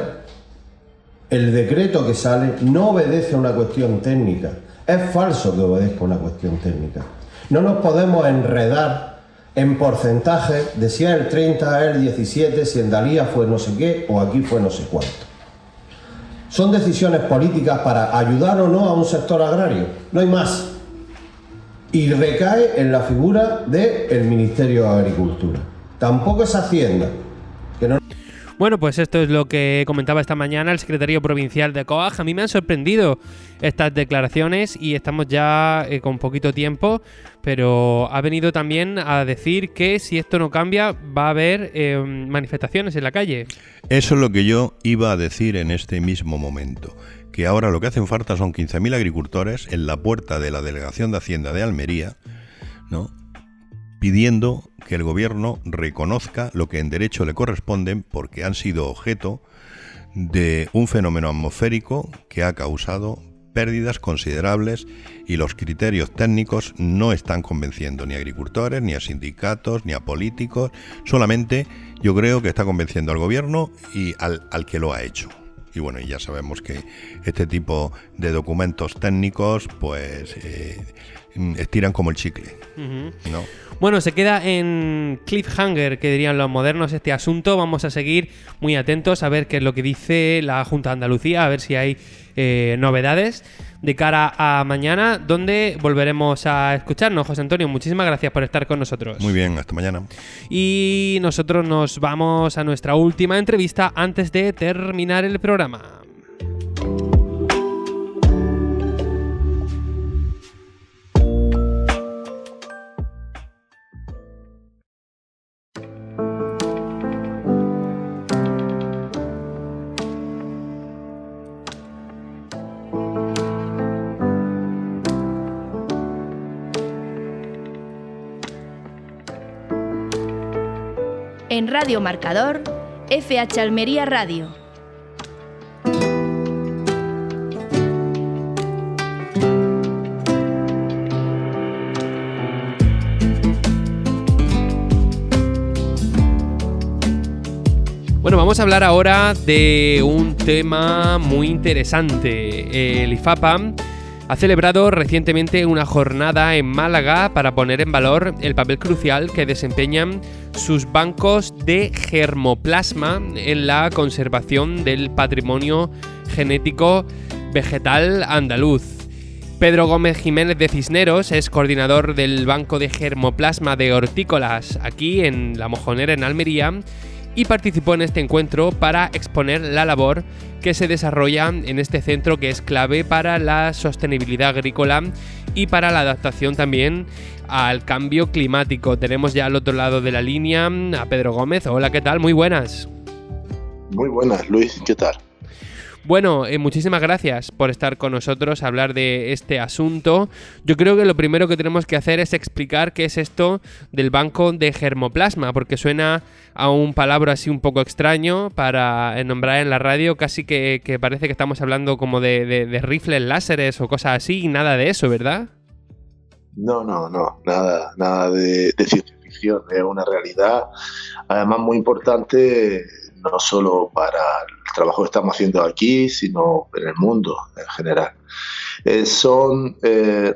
el decreto que sale, no obedece a una cuestión técnica. Es falso que obedezca a una cuestión técnica. No nos podemos enredar en porcentajes de si es el 30, es el 17, si en Dalía fue no sé qué o aquí fue no sé cuánto. Son decisiones políticas para ayudar o no a un sector agrario. No hay más. Y recae en la figura del Ministerio de Agricultura. Tampoco es Hacienda. Que no... Bueno, pues esto es lo que comentaba esta mañana el secretario provincial de COAG. A mí me han sorprendido estas declaraciones y estamos ya con poquito tiempo, pero ha venido también a decir que si esto no cambia va a haber manifestaciones en la calle. Eso es lo que yo iba a decir en este mismo momento, que ahora lo que hacen falta son 15.000 agricultores en la puerta de la Delegación de Hacienda de Almería, ¿no?, pidiendo que el gobierno reconozca lo que en derecho le corresponden, porque han sido objeto de un fenómeno atmosférico que ha causado pérdidas considerables y los criterios técnicos no están convenciendo ni a agricultores, ni a sindicatos, ni a políticos. Solamente yo creo que está convenciendo al gobierno y al que lo ha hecho. Y bueno, ya sabemos que este tipo de documentos técnicos pues estiran como el chicle, ¿no? Bueno, se queda en cliffhanger, que dirían los modernos, este asunto. Vamos a seguir muy atentos a ver qué es lo que dice la Junta de Andalucía, a ver si hay novedades de cara a mañana, donde volveremos a escucharnos. José Antonio, muchísimas gracias por estar con nosotros. Muy bien, hasta mañana. Y nosotros nos vamos a nuestra última entrevista antes de terminar el programa. En Radio Marcador, FH Almería Radio. Bueno, vamos a hablar ahora de un tema muy interesante. El IFAPA ha celebrado recientemente una jornada en Málaga para poner en valor el papel crucial que desempeñan sus bancos de germoplasma en la conservación del patrimonio genético vegetal andaluz. Pedro Gómez Jiménez de Cisneros es coordinador del Banco de Germoplasma de Hortícolas aquí en La Mojonera, en Almería, y participó en este encuentro para exponer la labor que se desarrolla en este centro, que es clave para la sostenibilidad agrícola y para la adaptación también al cambio climático. Tenemos ya al otro lado de la línea a Pedro Gómez. Hola, ¿qué tal? Muy buenas. Muy buenas, Luis, ¿qué tal? Bueno, muchísimas gracias por estar con nosotros a hablar de este asunto. Yo creo que lo primero que tenemos que hacer es explicar qué es esto del banco de germoplasma, porque suena a un palabra así un poco extraño para nombrar en la radio, casi que parece que estamos hablando como de rifles láseres o cosas así, y nada de eso, ¿verdad? No, nada de ciencia ficción, es una realidad, además muy importante, no solo para el trabajo que estamos haciendo aquí, sino en el mundo en general. Son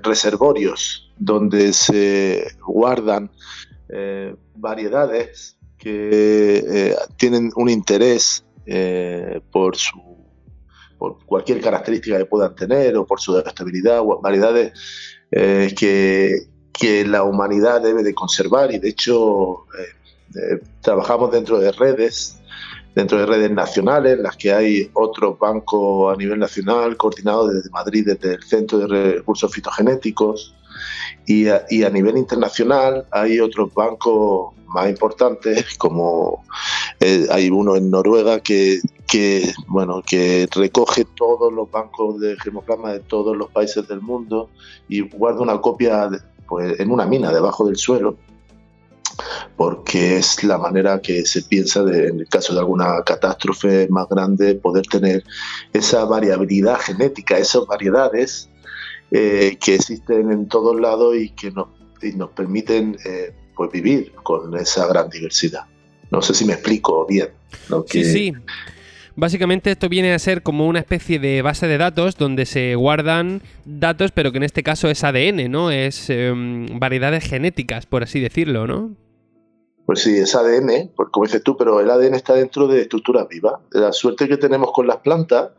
reservorios donde se guardan variedades que tienen un interés por cualquier característica que puedan tener o por su estabilidad, variedades que la humanidad debe de conservar, y de hecho trabajamos dentro de redes nacionales, en las que hay otros bancos a nivel nacional coordinados desde Madrid, desde el Centro de Recursos Fitogenéticos, y a nivel internacional hay otros bancos más importantes, como hay uno en Noruega que recoge todos los bancos de germoplasma de todos los países del mundo y guarda una copia en una mina debajo del suelo, porque es la manera que se piensa en el caso de alguna catástrofe más grande, poder tener esa variabilidad genética, esas variedades que existen en todos lados y que nos permiten vivir con esa gran diversidad. No sé si me explico bien. Sí. Básicamente esto viene a ser como una especie de base de datos donde se guardan datos, pero que en este caso es ADN, ¿no? Es variedades genéticas, por así decirlo, ¿no? Pues sí, es ADN, como dices tú, pero el ADN está dentro de estructuras vivas. La suerte que tenemos con las plantas,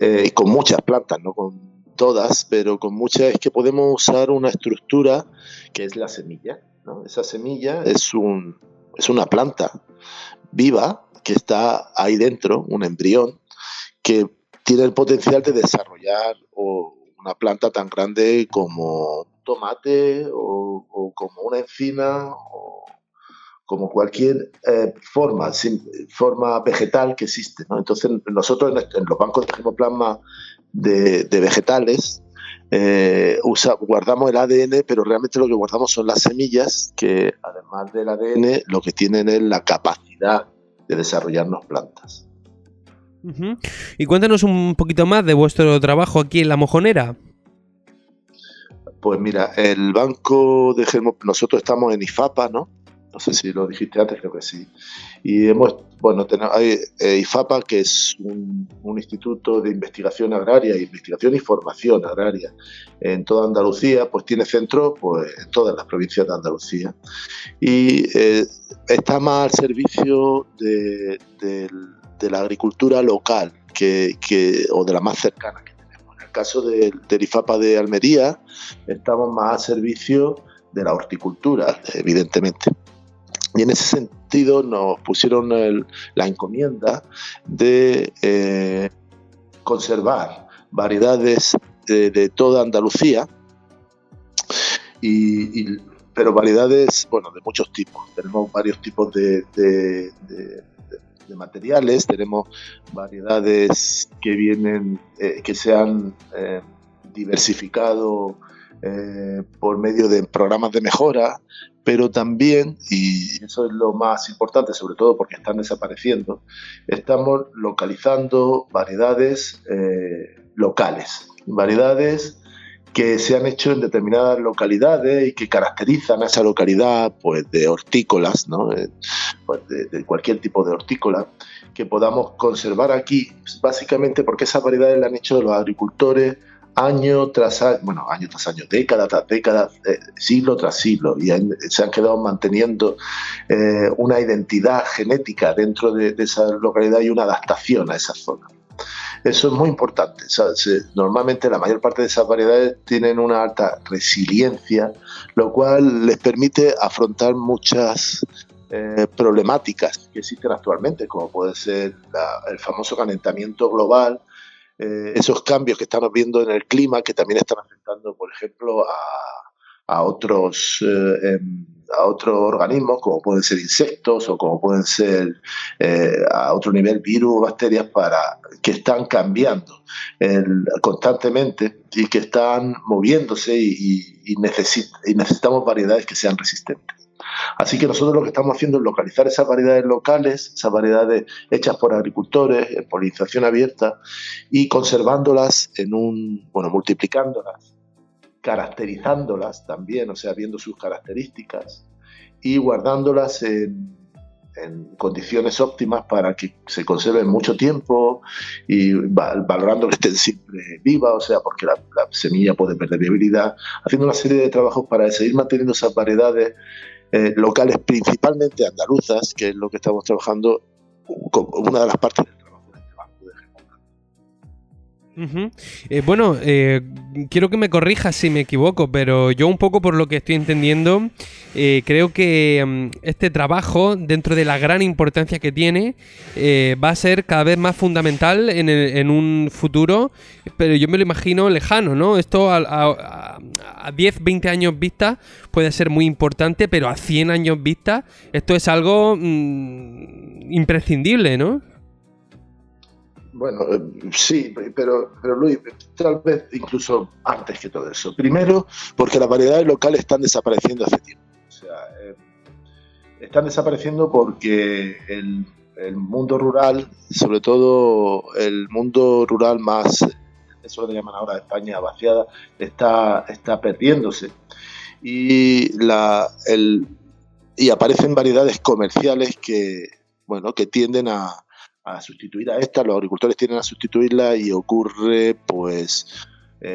y con muchas plantas, no con todas, pero con muchas, es que podemos usar una estructura que es la semilla, ¿no? Esa semilla es una planta viva que está ahí dentro, un embrión, que tiene el potencial de desarrollar una planta tan grande como un tomate o como una encina o como cualquier forma vegetal que existe, ¿no? Entonces nosotros en los bancos de germoplasma de vegetales guardamos el ADN, pero realmente lo que guardamos son las semillas, que además del ADN lo que tienen es la capacidad de desarrollarnos plantas. Uh-huh. Y cuéntanos un poquito más de vuestro trabajo aquí en La Mojonera. Pues mira, el banco de germoplasma, nosotros estamos en IFAPA, ¿no? No sé si lo dijiste antes, creo que sí. Y hay IFAPA, que es un instituto de investigación agraria, investigación y formación agraria en toda Andalucía, pues tiene centros en todas las provincias de Andalucía. Y está más al servicio de la agricultura local o de la más cercana que tenemos. En el caso del IFAPA de Almería, estamos más al servicio de la horticultura, evidentemente. Y en ese sentido nos pusieron la encomienda de conservar variedades de toda Andalucía, pero variedades de muchos tipos. Tenemos varios tipos de materiales, tenemos variedades que se han diversificado por medio de programas de mejora, pero también, y eso es lo más importante, sobre todo porque están desapareciendo, estamos localizando variedades locales, variedades que se han hecho en determinadas localidades y que caracterizan a esa localidad de hortícolas, ¿no? De cualquier tipo de hortícola, que podamos conservar aquí, básicamente porque esas variedades las han hecho los agricultores año tras año, década tras década, siglo tras siglo, y se han quedado manteniendo una identidad genética dentro de esa localidad y una adaptación a esa zona. Eso es muy importante. Normalmente la mayor parte de esas variedades tienen una alta resiliencia, lo cual les permite afrontar muchas problemáticas que existen actualmente, como puede ser el famoso calentamiento global, esos cambios que estamos viendo en el clima, que también están afectando, por ejemplo, a otros organismos, como pueden ser insectos o como pueden ser a otro nivel virus o bacterias, que están cambiando constantemente y que están moviéndose y necesitamos variedades que sean resistentes. Así que nosotros lo que estamos haciendo es localizar esas variedades locales, esas variedades hechas por agricultores, en polinización abierta, y conservándolas multiplicándolas, caracterizándolas también, o sea, viendo sus características y guardándolas en condiciones óptimas para que se conserven mucho tiempo y valorando que estén siempre vivas, o sea, porque la semilla puede perder viabilidad, haciendo una serie de trabajos para seguir manteniendo esas variedades locales, principalmente andaluzas, que es lo que estamos trabajando como una de las partes del trabajo de este banco de Germán. Quiero que me corrijas si me equivoco, pero yo un poco por lo que estoy entendiendo, creo que este trabajo, dentro de la gran importancia que tiene, va a ser cada vez más fundamental en un futuro, pero yo me lo imagino lejano, ¿no? Esto a 10, 20 años vista puede ser muy importante, pero a 100 años vista esto es algo imprescindible, ¿no? Bueno, sí, pero Luis, tal vez incluso antes que todo eso. Primero, porque las variedades locales están desapareciendo hace tiempo. O sea, están desapareciendo porque el mundo rural, sobre todo el mundo rural más, eso lo llaman ahora España vaciada, está perdiéndose. Y aparecen variedades comerciales que tienden a sustituir a estas, los agricultores tienden a sustituirla y ocurre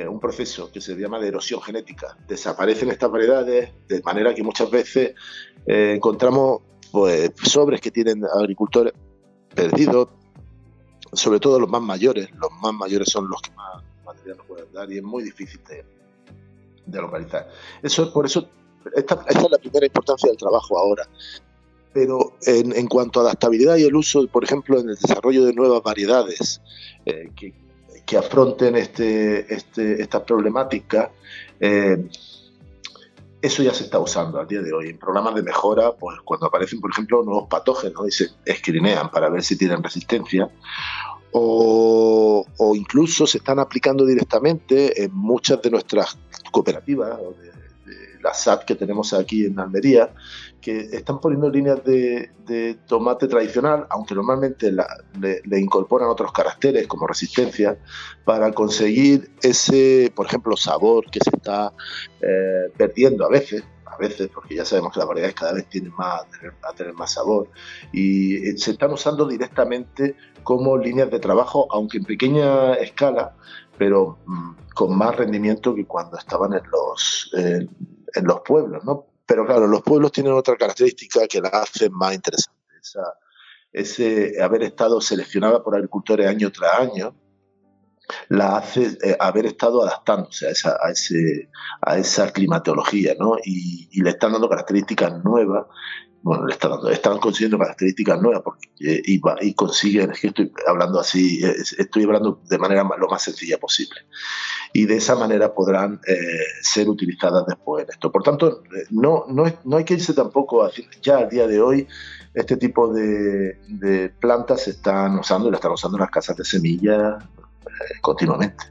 un proceso que se llama de erosión genética. Desaparecen estas variedades de manera que muchas veces encontramos sobres que tienen agricultores perdidos, sobre todo los más mayores. Los más mayores son los que más material nos pueden dar y es muy difícil de localizar. Por eso esta es la primera importancia del trabajo ahora. Pero en cuanto a adaptabilidad y el uso, por ejemplo, en el desarrollo de nuevas variedades que afronten estas problemáticas, eso ya se está usando al día de hoy. En programas de mejora, pues cuando aparecen, por ejemplo, nuevos patógenos y se escrinean para ver si tienen resistencia, o incluso se están aplicando directamente en muchas de nuestras cooperativas o de la SAT que tenemos aquí en Almería, que están poniendo líneas de tomate tradicional, aunque normalmente le incorporan otros caracteres como resistencia, para conseguir ese, por ejemplo, sabor que se está perdiendo a veces, porque ya sabemos que las variedades cada vez tienen a tener más sabor, y se están usando directamente como líneas de trabajo, aunque en pequeña escala, pero con más rendimiento que cuando estaban en los pueblos, ¿no? Pero claro, los pueblos tienen otra característica que la hace más interesante. Ese haber estado seleccionada por agricultores año tras año, la hace haber estado adaptándose a esa climatología, ¿no? Y le están dando características nuevas. Bueno, están consiguiendo características nuevas y consiguen, es que estoy hablando de manera lo más sencilla posible. Y de esa manera podrán ser utilizadas después en esto. Por tanto, no hay que irse tampoco a decir, ya al día de hoy este tipo de plantas se están usando y las están usando en las casas de semillas continuamente.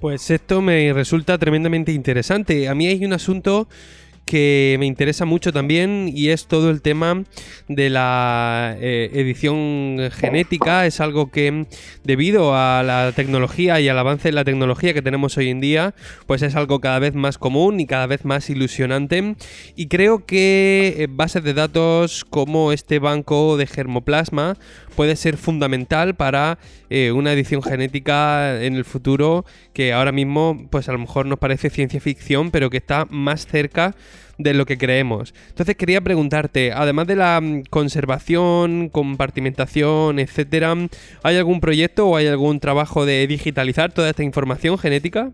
Pues esto me resulta tremendamente interesante. A mí hay un asunto que me interesa mucho también y es todo el tema de la edición genética. Es algo que, debido a la tecnología y al avance de la tecnología que tenemos hoy en día, pues es algo cada vez más común y cada vez más ilusionante. Y creo que bases de datos como este banco de germoplasma puede ser fundamental para una edición genética en el futuro, que ahora mismo pues a lo mejor nos parece ciencia ficción, pero que está más cerca de lo que creemos. Entonces quería preguntarte, además de la conservación, compartimentación, etcétera, ¿hay algún proyecto o hay algún trabajo de digitalizar toda esta información genética?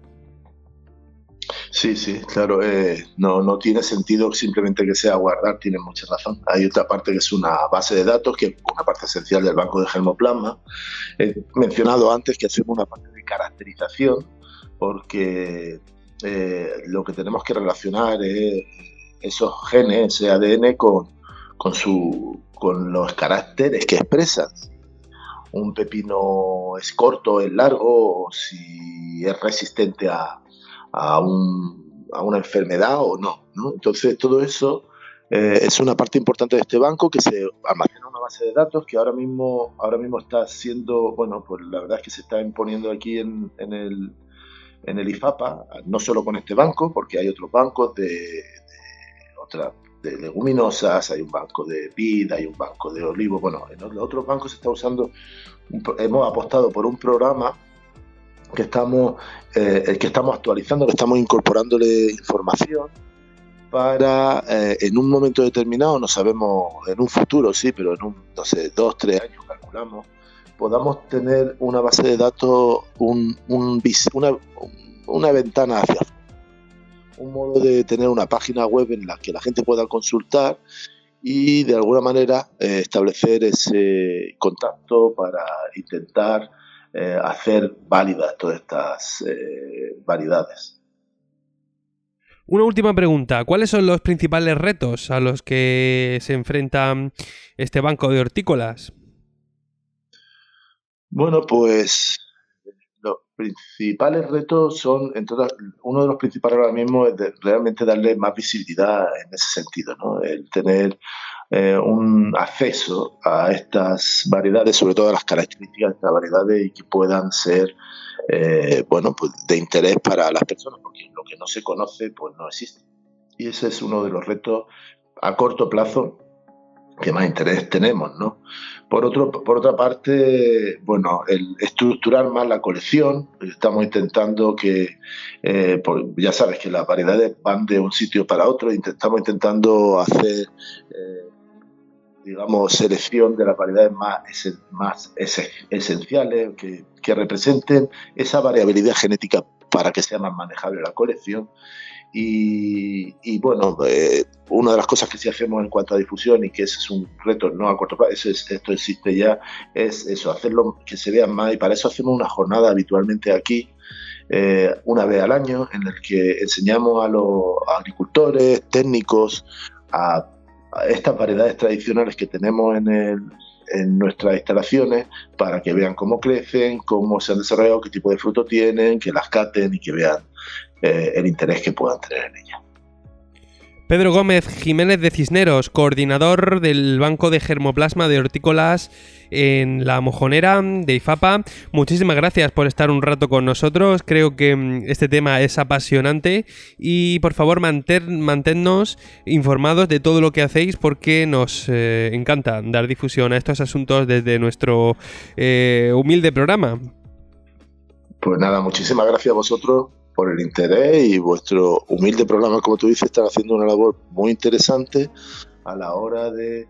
Sí, claro. No tiene sentido simplemente que sea guardar, tiene mucha razón. Hay otra parte que es una base de datos, que es una parte esencial del banco de germoplasma. He mencionado antes que hacemos una parte de caracterización, porque lo que tenemos que relacionar es esos genes, ese ADN, con los caracteres que expresan. Un pepino es corto, es largo, o si es resistente a una enfermedad o no. Entonces todo eso es una parte importante de este banco, que se almacena en una base de datos que ahora mismo está siendo, pues la verdad es que se está imponiendo aquí en el IFAPA, no solo con este banco, porque hay otros bancos de leguminosas, hay un banco de vid, hay un banco de olivo. En los otros bancos se está usando, hemos apostado por un programa que estamos actualizando, que estamos incorporándole información para en un momento determinado, no sabemos, en un futuro sí, pero en 2-3 años calculamos, podamos tener una base de datos, una ventana hacia afuera, un modo de tener una página web en la que la gente pueda consultar y de alguna manera establecer ese contacto para intentar hacer válidas todas estas variedades. Una última pregunta. ¿Cuáles son los principales retos a los que se enfrenta este banco de hortícolas? Pues los principales retos son, uno de los principales ahora mismo es realmente darle más visibilidad en ese sentido, ¿no? El tener un acceso a estas variedades, sobre todo a las características de estas variedades, y que puedan ser de interés para las personas, porque lo que no se conoce pues no existe. Y ese es uno de los retos a corto plazo que más interés tenemos, ¿no? Por otra parte, el estructurar más la colección. Estamos intentando que, ya sabes que las variedades van de un sitio para otro, estamos intentando hacer selección de las variedades más esenciales, que representen esa variabilidad genética para que sea más manejable la colección. Y una de las cosas que sí hacemos en cuanto a difusión, y que ese es un reto no a corto plazo, esto existe ya, es eso, hacerlo que se vean más, y para eso hacemos una jornada habitualmente aquí, una vez al año, en el que enseñamos a los agricultores, técnicos, a estas variedades tradicionales que tenemos en nuestras instalaciones, para que vean cómo crecen, cómo se han desarrollado, qué tipo de fruto tienen, que las caten y que vean el interés que puedan tener en ella. Pedro Gómez Jiménez de Cisneros, coordinador del Banco de Germoplasma de Hortícolas en La Mojonera de IFAPA. Muchísimas gracias por estar un rato con nosotros. Creo que este tema es apasionante y por favor manténnos informados de todo lo que hacéis, porque nos encanta dar difusión a estos asuntos desde nuestro humilde programa. Pues nada, muchísimas gracias a vosotros por el interés, y vuestro humilde programa, como tú dices, está haciendo una labor muy interesante a la hora de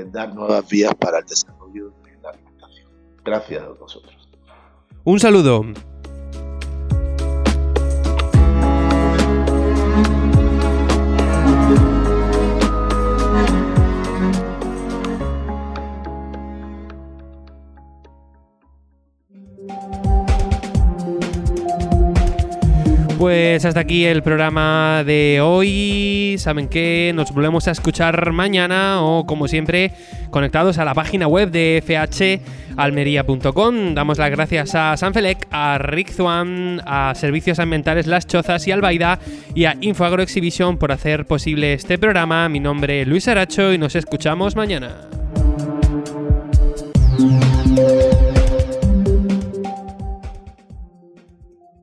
dar nuevas vías para el desarrollo de la alimentación. Gracias a vosotros. Un saludo. Pues hasta aquí el programa de hoy. Saben que nos volvemos a escuchar mañana o, como siempre, conectados a la página web de fhalmería.com. Damos las gracias a Sanfelec, a Riczuan, a Servicios Ambientales Las Chozas y Albaida y a Infoagro Exhibition por hacer posible este programa. Mi nombre es Luis Aracho y nos escuchamos mañana.